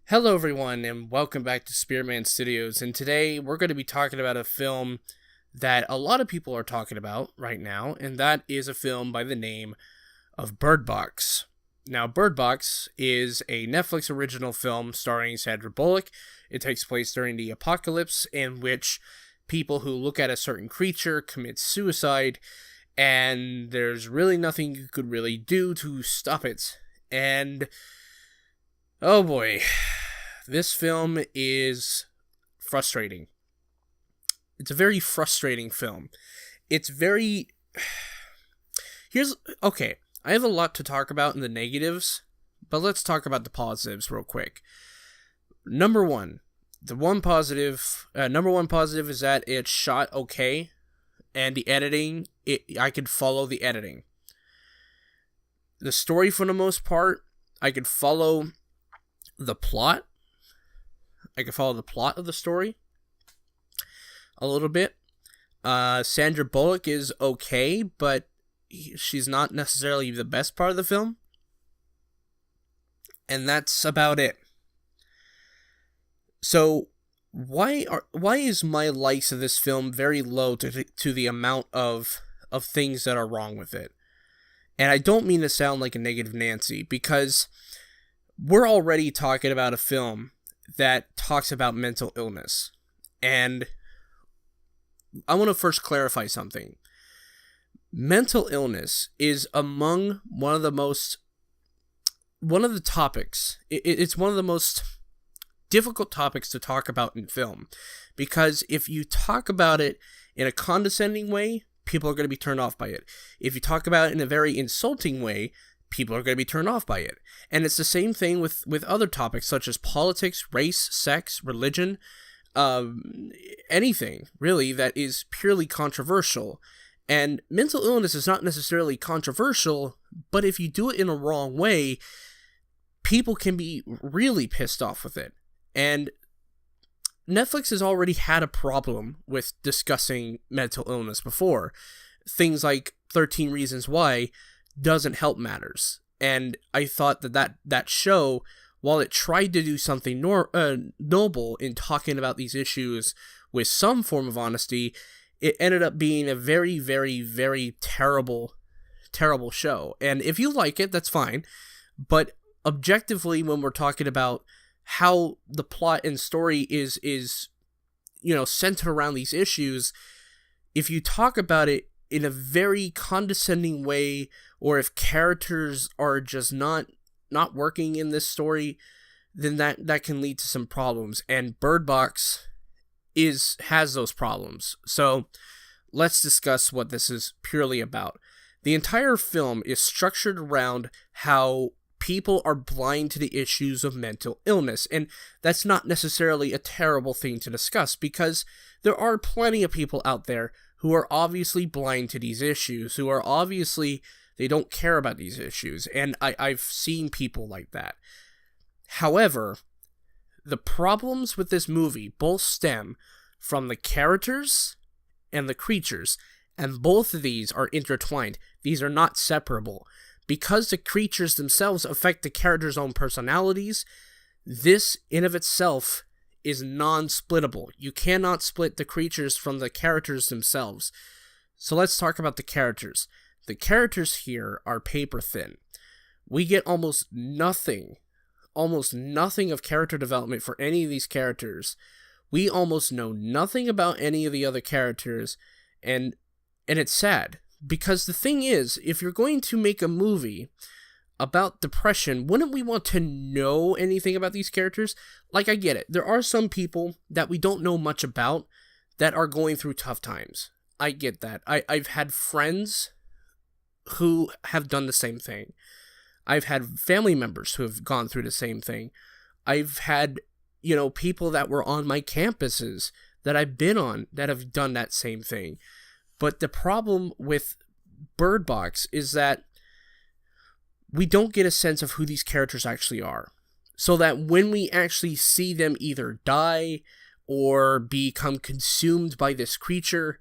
Hello, everyone, and welcome back to Spearman Studios. And today we're going to be talking about a film that a lot of people are talking about right now, and that is a film by the name of Bird Box. Now, Bird Box is a Netflix original film starring Sandra Bullock. It takes place during the apocalypse, in which people who look at a certain creature commit suicide, and there's really nothing you could really do to stop it. And oh boy, this film is frustrating. It's a very frustrating film. It's very... Okay, I have a lot to talk about in the negatives, but let's talk about the positives real quick. Number one positive is that it's shot okay, and the editing, I could follow the editing. The story, for the most part, I could follow the plot. I can follow the plot of the story a little bit. Sandra Bullock is okay, but she's not necessarily the best part of the film. And that's about it. So, why is my likes of this film very low to the amount of things that are wrong with it? And I don't mean to sound like a negative Nancy, because we're already talking about a film that talks about mental illness. And I want to first clarify something. Mental illness is among one of the topics. It's one of the most difficult topics to talk about in film. Because if you talk about it in a condescending way, people are going to be turned off by it. If you talk about it in a very insulting way, people are going to be turned off by it. And it's the same thing with other topics such as politics, race, sex, religion, anything really that is purely controversial. And mental illness is not necessarily controversial, but if you do it in a wrong way, people can be really pissed off with it. And Netflix has already had a problem with discussing mental illness before. Things like 13 Reasons Why doesn't help matters. And I thought that show, while it tried to do something noble in talking about these issues with some form of honesty, it ended up being a very, very, very terrible show. And if you like it, that's fine. But objectively, when we're talking about how the plot and story is centered around these issues, if you talk about it in a very condescending way, or if characters are just not working in this story, then that can lead to some problems. And Bird Box has those problems. So let's discuss what this is purely about. The entire film is structured around how people are blind to the issues of mental illness, and that's not necessarily a terrible thing to discuss, because there are plenty of people out there who are obviously blind to these issues, who are obviously, they don't care about these issues, and I've seen people like that. However, the problems with this movie both stem from the characters and the creatures, and both of these are intertwined. These are not separable. Because the creatures themselves affect the characters' own personalities, this in of itself is non-splittable. You cannot split the creatures from the characters themselves. So let's talk about the characters. The characters here are paper thin. We get almost nothing of character development for any of these characters. We almost know nothing about any of the other characters, and it's sad. Because the thing is, if you're going to make a movie about depression, wouldn't we want to know anything about these characters? Like, I get it. There are some people that we don't know much about that are going through tough times. I get that. I've had friends who have done the same thing. I've had family members who have gone through the same thing. I've had, people that were on my campuses that I've been on that have done that same thing. But the problem with Bird Box is that we don't get a sense of who these characters actually are. So that when we actually see them either die or become consumed by this creature,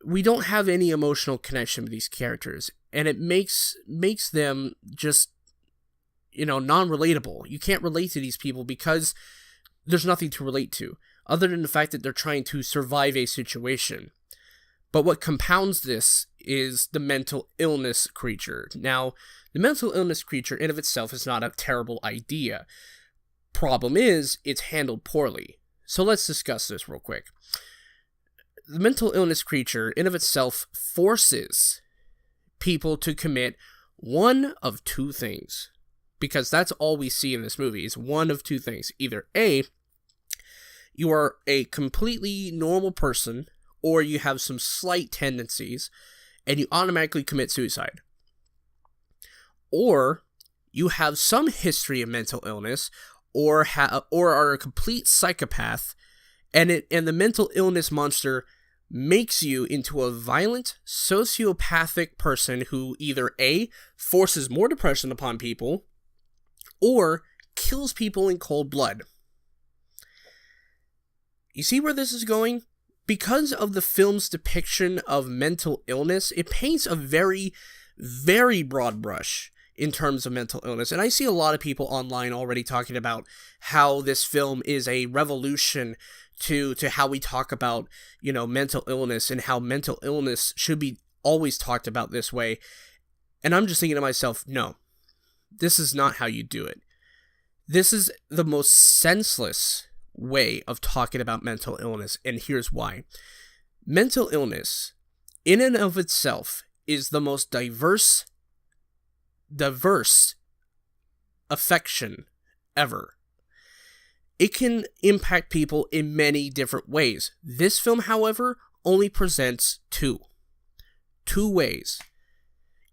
we don't have any emotional connection with these characters. And it makes them just non-relatable. You can't relate to these people because there's nothing to relate to, other than the fact that they're trying to survive a situation. But what compounds this is the mental illness creature. Now, the mental illness creature in of itself is not a terrible idea. Problem is, it's handled poorly. So let's discuss this real quick. The mental illness creature in of itself forces people to commit one of two things. Because that's all we see in this movie, is one of two things. Either A, you are a completely normal person, or you have some slight tendencies, and you automatically commit suicide. Or you have some history of mental illness, or are a complete psychopath, and the mental illness monster makes you into a violent, sociopathic person who either A, forces more depression upon people, or kills people in cold blood. You see where this is going? Because of the film's depiction of mental illness, it paints a very, very broad brush in terms of mental illness. And I see a lot of people online already talking about how this film is a revolution to how we talk about, mental illness, and how mental illness should be always talked about this way. And I'm just thinking to myself, no, this is not how you do it. This is the most senseless way of talking about mental illness, and here's why. Mental illness, in and of itself, is the most diverse affection ever. It can impact people in many different ways. This film, however, only presents two ways.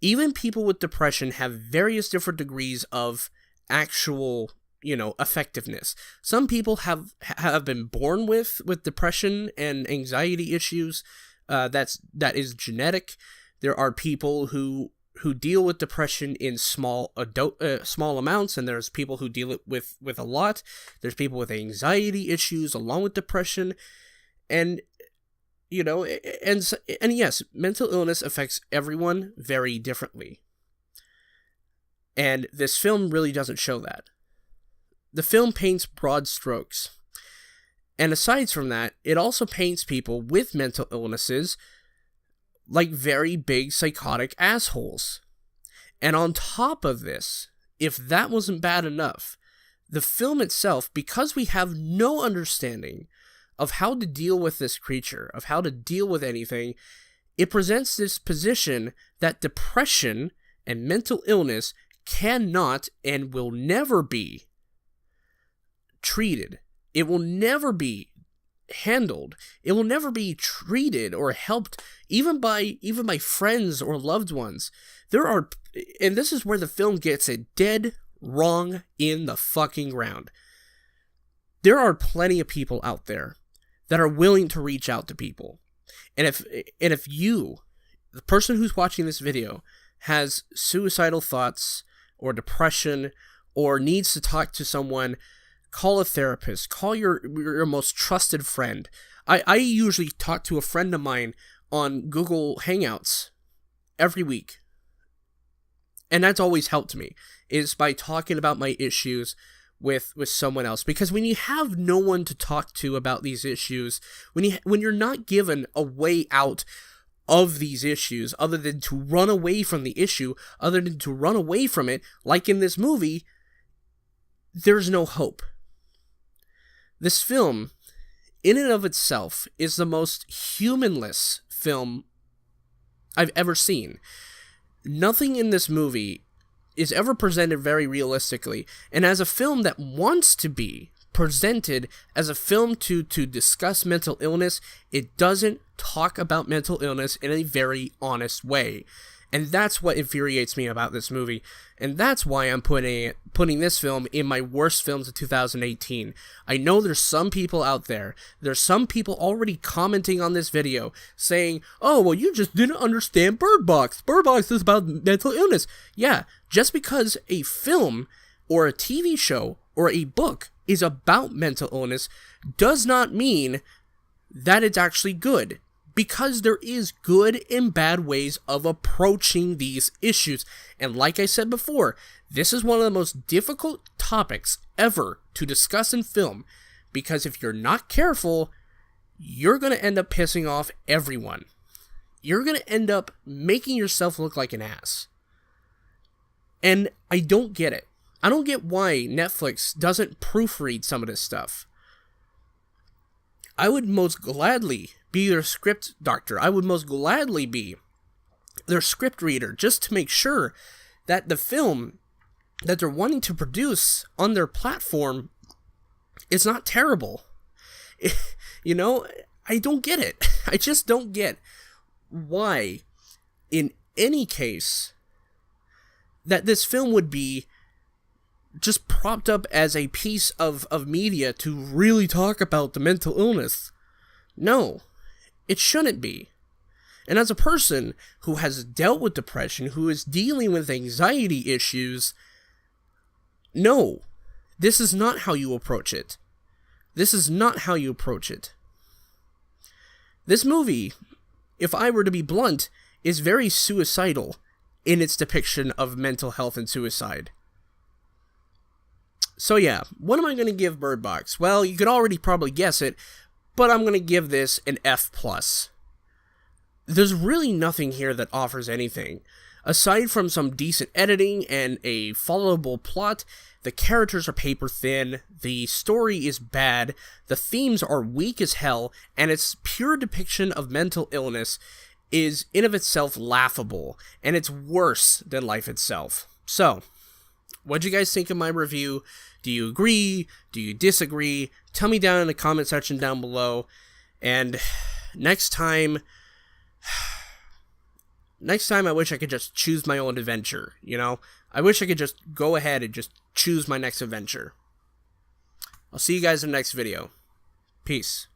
Even people with depression have various different degrees of actual effectiveness. Some people have been born with depression and anxiety issues. That is genetic. There are people who deal with depression in small amounts, and there's people who deal it with a lot. There's people with anxiety issues along with depression, and yes, mental illness affects everyone very differently. And this film really doesn't show that. The film paints broad strokes. And aside from that, it also paints people with mental illnesses like very big psychotic assholes. And on top of this, if that wasn't bad enough, the film itself, because we have no understanding of how to deal with this creature, of how to deal with anything, it presents this position that depression and mental illness cannot and will never be treated. It will never be handled. It will never be treated or helped, even by friends or loved ones. And this is where the film gets it dead wrong in the fucking ground. There are plenty of people out there that are willing to reach out to people. And if you, the person who's watching this video, has suicidal thoughts or depression or needs to talk to someone, call a therapist, call your most trusted friend. I usually talk to a friend of mine on Google Hangouts every week. And that's always helped me, is by talking about my issues with someone else. Because when you have no one to talk to about these issues, when you're not given a way out of these issues other than to run away from the issue, other than to run away from it, like in this movie, there's no hope. This film, in and of itself, is the most humanless film I've ever seen. Nothing in this movie is ever presented very realistically, and as a film that wants to be presented as a film to discuss mental illness, it doesn't talk about mental illness in a very honest way. And that's what infuriates me about this movie. And that's why I'm putting this film in my worst films of 2018. I know there's some people out there, there's some people already commenting on this video saying, oh, well, you just didn't understand Bird Box. Bird Box is about mental illness. Yeah, just because a film or a TV show or a book is about mental illness does not mean that it's actually good. because there is good and bad ways of approaching these issues. And like I said before, this is one of the most difficult topics ever to discuss in film, because if you're not careful, you're going to end up pissing off everyone. You're going to end up making yourself look like an ass. And I don't get it. I don't get why Netflix doesn't proofread some of this stuff. I would most gladly be their script doctor. I would most gladly be their script reader, just to make sure that the film that they're wanting to produce on their platform is not terrible. You know, I don't get it. I just don't get why, in any case, that this film would be just propped up as a piece of media to really talk about the mental illness. No, it shouldn't be. And as a person who has dealt with depression, who is dealing with anxiety issues, no, this is not how you approach it. This is not how you approach it. This movie, if I were to be blunt, is very suicidal in its depiction of mental health and suicide. So yeah, what am I going to give Bird Box? Well, you could already probably guess it, but I'm going to give this an F+. There's really nothing here that offers anything. Aside from some decent editing and a followable plot, the characters are paper thin, the story is bad, the themes are weak as hell, and its pure depiction of mental illness is in of itself laughable, and it's worse than life itself. So, what'd you guys think of my review? Do you agree? Do you disagree? Tell me down in the comment section down below. And next time I wish I could just choose my own adventure, you know? I wish I could just go ahead and just choose my next adventure. I'll see you guys in the next video. Peace.